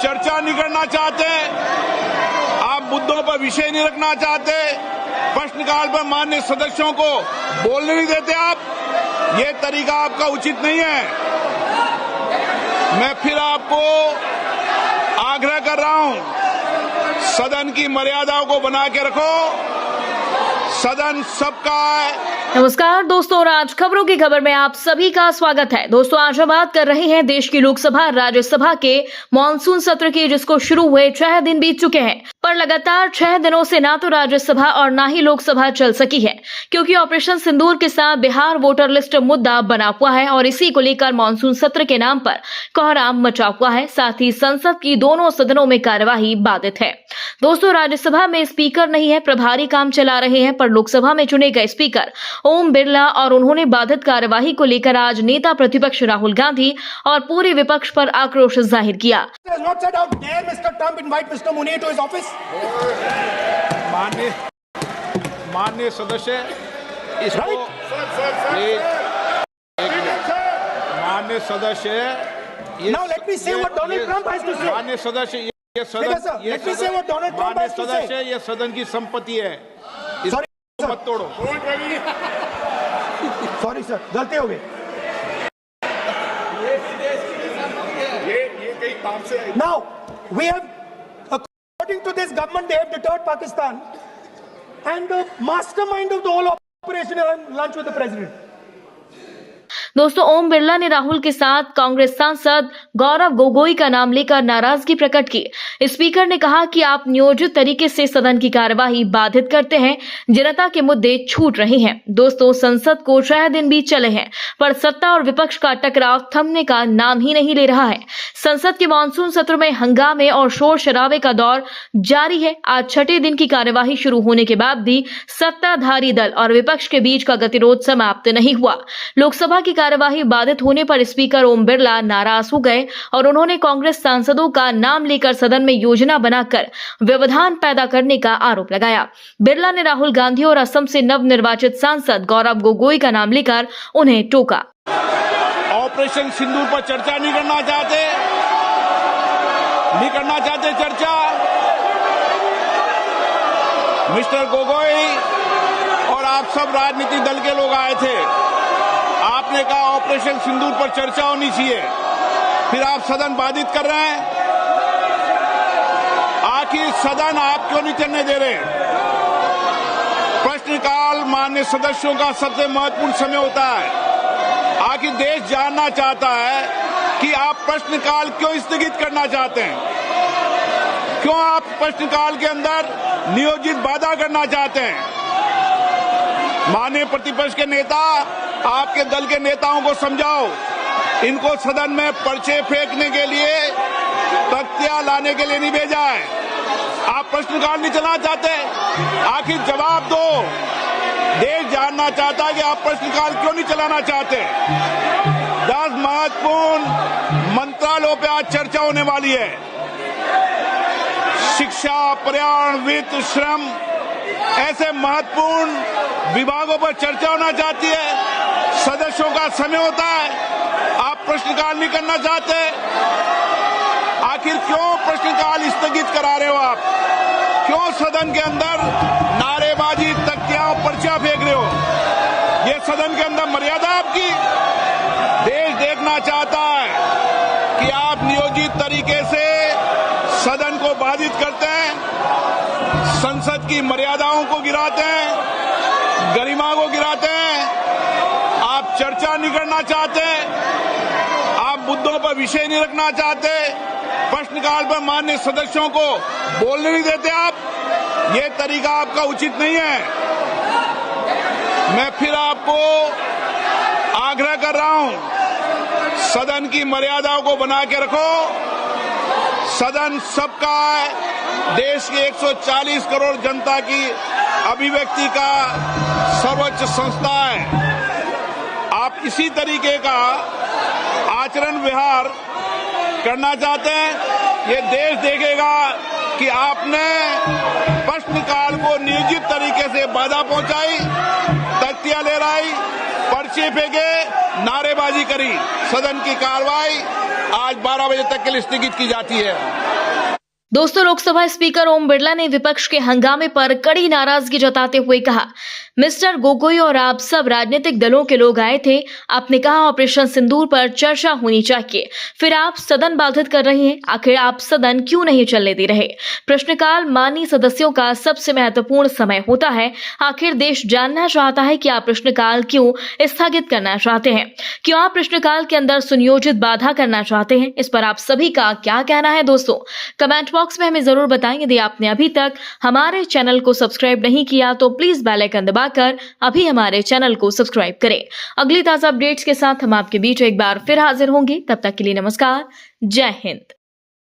चर्चा नहीं करना चाहते, आप मुद्दों पर विषय नहीं रखना चाहते, प्रश्नकाल पर माननीय सदस्यों को बोलने नहीं देते आप, ये तरीका आपका उचित नहीं है। मैं फिर आपको आग्रह कर रहा हूं, सदन की मर्यादाओं को बना के रखो, सदन सबका है। नमस्कार दोस्तों, और आज खबरों की खबर में आप सभी का स्वागत है। दोस्तों, आज हम बात कर रहे हैं देश की लोकसभा राज्यसभा के मॉनसून सत्र की, जिसको शुरू हुए 6 दिन बीत चुके हैं, पर लगातार 6 दिनों से ना तो राज्यसभा और ना ही लोकसभा चल सकी है, क्योंकि ऑपरेशन सिंदूर के साथ बिहार वोटर लिस्ट मुद्दा बना हुआ है और इसी को लेकर मॉनसून सत्र के नाम पर कोहराम मचा हुआ है। साथ ही संसद की दोनों सदनों में कार्यवाही बाधित है। दोस्तों, राज्यसभा में स्पीकर नहीं है, प्रभारी काम चला रहे हैं, पर लोकसभा में चुने गए स्पीकर ओम बिरला और उन्होंने बाधित कार्यवाही को लेकर आज नेता प्रतिपक्ष राहुल गांधी और पूरे विपक्ष पर आक्रोश जाहिर किया। माननीय सदस्य, माननीय सदस्य, Now let me say what Donald Trump has to say. माननीय सदस्य, ये सदन की संपत्ति है, इसको मत तोड़ो। सॉरी सर, गलती हो गई। ये कई काम से। Now we have, according to this government, they have deterred Pakistan, and the mastermind of the whole operation is lunch with the president. दोस्तों, ओम बिरला ने राहुल के साथ कांग्रेस सांसद गौरव गोगोई का नाम लेकर नाराजगी प्रकट की। स्पीकर ने कहा कि आप नियोजित तरीके से सदन की कार्यवाही बाधित करते हैं, जनता के मुद्दे छूट रहे हैं। दोस्तों, संसद को 6 दिन भी चले हैं, पर सत्ता और विपक्ष का टकराव थमने का नाम ही नहीं ले रहा है। संसद के मानसून सत्र में हंगामे और शोर शराबे का दौर जारी है। आज 6 दिन की कार्यवाही शुरू होने के बाद भी सत्ताधारी दल और विपक्ष के बीच का गतिरोध समाप्त नहीं हुआ। लोकसभा की कार्यवाही बाधित होने पर स्पीकर ओम बिरला नाराज हो गए और उन्होंने कांग्रेस सांसदों का नाम लेकर सदन में योजना बनाकर व्यवधान पैदा करने का आरोप लगाया। बिरला ने राहुल गांधी और असम से नवनिर्वाचित सांसद गौरव गोगोई का नाम लेकर उन्हें टोका। ऑपरेशन सिंदूर पर चर्चा नहीं करना चाहते चर्चा। मिस्टर गोगोई और आप सब राजनीतिक दल के लोग आए थे, आपने कहा ऑपरेशन सिंदूर पर चर्चा होनी चाहिए, फिर आप सदन बाधित कर रहे हैं। आखिर सदन आप क्यों नहीं चलने दे रहे? प्रश्नकाल माननीय सदस्यों का सबसे महत्वपूर्ण समय होता है। आखिर देश जानना चाहता है कि आप प्रश्नकाल क्यों स्थगित करना चाहते हैं, क्यों आप प्रश्नकाल के अंदर नियोजित बाधा करना चाहते हैं। माननीय प्रतिपक्ष के नेता, आपके दल के नेताओं को समझाओ, इनको सदन में पर्चे फेंकने के लिए, तख्तियां लाने के लिए नहीं भेजा है। आप प्रश्नकाल नहीं चलाना चाहते, आखिर जवाब दो। देश जानना चाहता है कि आप प्रश्नकाल क्यों नहीं चलाना चाहते। 10 महत्वपूर्ण मंत्रालयों पे आज चर्चा होने वाली है। शिक्षा, पर्यावरण, वित्त, श्रम, ऐसे महत्वपूर्ण विभागों पर चर्चा होना चाहती है। सदस्यों का समय होता है, आप प्रश्नकाल नहीं करना चाहते। आखिर क्यों प्रश्नकाल स्थगित करा रहे हो आप? क्यों सदन के अंदर नारेबाजी, तख्तियां, पर्चा फेंक रहे हो? ये सदन के अंदर मर्यादा आपकी? देश देखना चाहता है कि आप नियोजित तरीके से सदन को बाधित करते हैं, संसद की मर्यादाओं को गिराते हैं, गरिमा को गिराते हैं। आप चर्चा नहीं करना चाहते, आप मुद्दों पर विषय नहीं रखना चाहते, प्रश्नकाल पर माननीय सदस्यों को बोलने नहीं देते आप, ये तरीका आपका उचित नहीं है। मैं फिर आपको आग्रह कर रहा हूं, सदन की मर्यादाओं को बना के रखो, सदन सबका है, देश की 140 करोड़ जनता की अभिव्यक्ति का सर्वोच्च संस्था है। आप इसी तरीके का आचरण व्यवहार करना चाहते हैं, ये देश देखेगा कि आपने प्रश्नकाल को नियोजित तरीके से बाधा पहुंचाई, तख्तियां लहराई, पर्चे फेंके, नारेबाजी करी। सदन की कार्रवाई आज 12 बजे तक के लिए स्थगित की जाती है। दोस्तों, लोकसभा स्पीकर ओम बिरला ने विपक्ष के हंगामे पर कड़ी नाराजगी जताते हुए कहा, मिस्टर गोगोई और आप सब राजनीतिक दलों के लोग आए थे। आपने कहा ऑपरेशन सिंदूर पर चर्चा होनी चाहिए, फिर आप सदन बाधित कर रहे हैं। आखिर आप सदन क्यों नहीं चलने दे रहे? प्रश्नकाल माननीय सदस्यों का सबसे महत्वपूर्ण समय होता है। आखिर देश जानना चाहता है कि आप प्रश्नकाल क्यों स्थगित करना चाहते हैं, क्यों आप प्रश्नकाल के अंदर सुनियोजित बाधा करना चाहते हैं। इस पर आप सभी का क्या कहना है दोस्तों? कमेंट बॉक्स में हमें जरूर बताएं। यदि आपने अभी तक हमारे चैनल को सब्सक्राइब नहीं किया तो प्लीज बेल आइकन दबाकर अभी हमारे चैनल को सब्सक्राइब करें। अगली ताजा अपडेट्स के साथ हम आपके बीच एक बार फिर हाजिर होंगे। तब तक के लिए नमस्कार, जय हिंद।